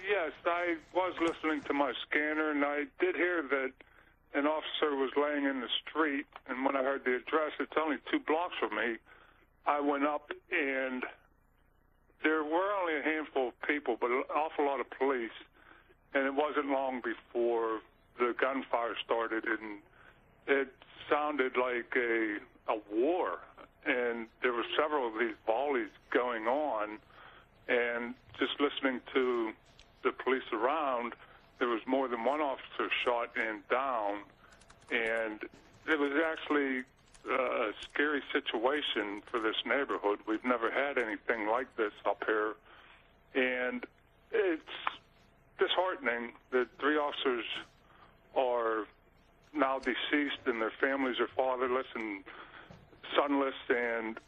Yes, I was listening to my scanner, and I did hear that an officer was laying in the street, and when I heard the address, it's only 2 blocks from me, I went up, and there were only a handful of people, but an awful lot of police, and it wasn't long before the gunfire started, and it sounded like a war, and there were several of these volleys going on, and just listening to the police around, there was more than one officer shot and down, and it was actually a scary situation for this neighborhood. We've never had anything like this up here, and it's disheartening that 3 officers are now deceased and their families are fatherless and sonless, and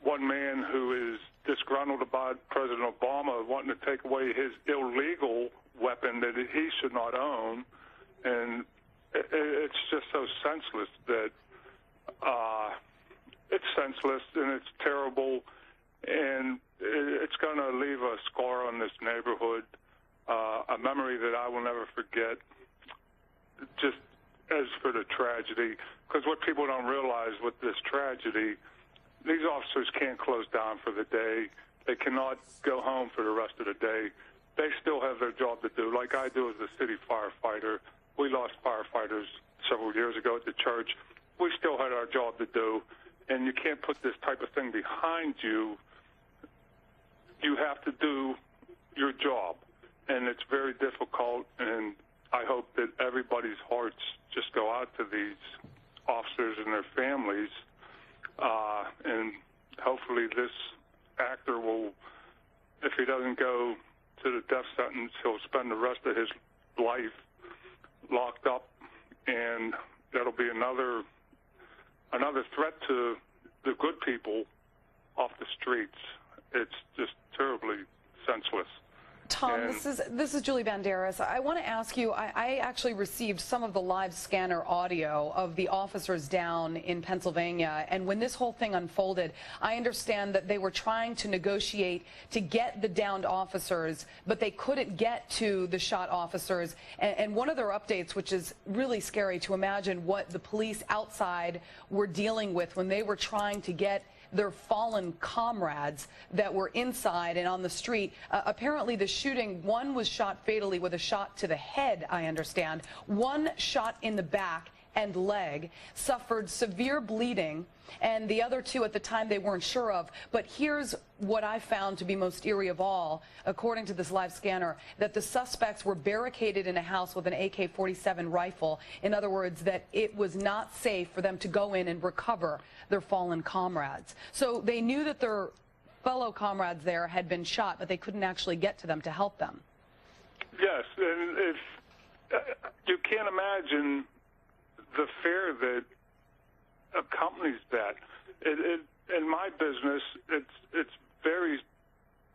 one man who is disgruntled about President Obama wanting to take away his illegal weapon that he should not own, and it's just so senseless that it's senseless and it's terrible, and it's going to leave a scar on this neighborhood, a memory that I will never forget, just as for the tragedy, because what people don't realize with this tragedy, these officers can't close down for the day. They cannot go home for the rest of the day. They still have their job to do, like I do as a city firefighter. We lost firefighters several years ago at the church. We still had our job to do, and you can't put this type of thing behind you. You have to do your job, and it's very difficult, and I hope that everybody's hearts just go out to these officers and their families, and hopefully this actor will, if he doesn't go to the death sentence, he'll spend the rest of his life locked up, and that'll be another threat to the good people off the streets. It's just terribly senseless. Tom, this is Julie Banderas. I want to ask you, I actually received some of the live scanner audio of the officers down in Pennsylvania, and when this whole thing unfolded, I understand that they were trying to negotiate to get the downed officers, but they couldn't get to the shot officers, and one of their updates, which is really scary to imagine what the police outside were dealing with when they were trying to get their fallen comrades that were inside and on the street. Apparently the shooting, one was shot fatally with a shot to the head, I understand. One shot in the back and leg, suffered severe bleeding, and the other 2 at the time they weren't sure of. But here's what I found to be most eerie of all, according to this live scanner, that the suspects were barricaded in a house with an AK-47 rifle. In other words, that it was not safe for them to go in and recover their fallen comrades. So they knew that their fellow comrades there had been shot, but they couldn't actually get to them to help them. Yes, and if you can't imagine the fear that accompanies that. In my business, it's very,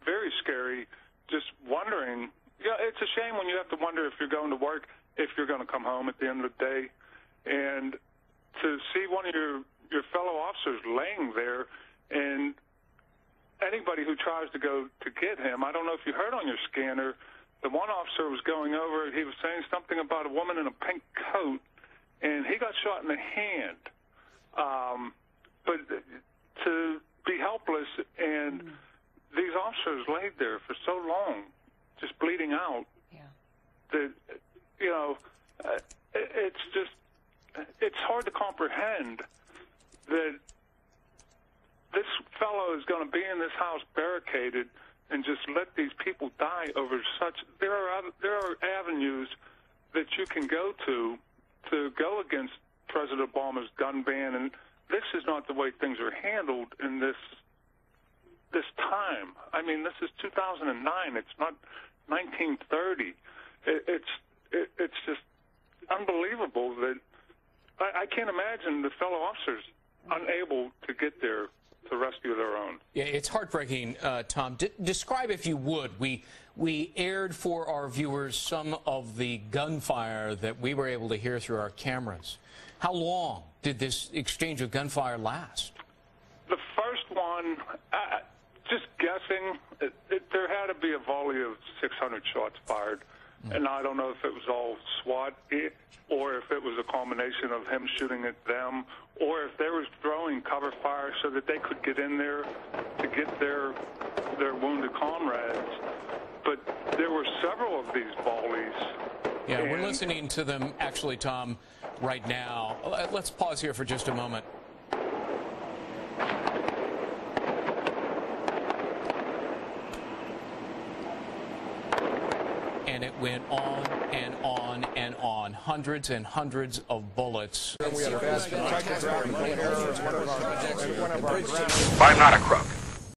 very scary just wondering. Yeah, it's a shame when you have to wonder if you're going to work, if you're going to come home at the end of the day. And to see one of your fellow officers laying there, and anybody who tries to go to get him, I don't know if you heard on your scanner, the one officer was going over, he was saying something about a woman in a pink coat, and he got shot in the hand. But to be helpless, and these officers laid there for so long, just bleeding out, that, you know, it's hard to comprehend that this fellow is going to be in this house barricaded and just let these people die over such. There are avenues that you can go to go against President Obama's gun ban, and this is not the way things are handled in this time. I mean, this is 2009. It's not 1930. It's just unbelievable that I can't imagine the fellow officers unable to get there to rescue their own. Yeah, it's heartbreaking, Tom. Describe, if you would. We aired for our viewers some of the gunfire that we were able to hear through our cameras. How long did this exchange of gunfire last? The first one, just guessing, there had to be a volley of 600 shots fired. And I don't know if it was all SWAT or if it was a combination of him shooting at them or if they were throwing cover fire so that they could get in there to get their wounded comrades. But there were several of these volleys. Yeah, we're listening to them, actually, Tom, right now. Let's pause here for just a moment. And it went on and on and on. Hundreds and hundreds of bullets. I'm not a crook.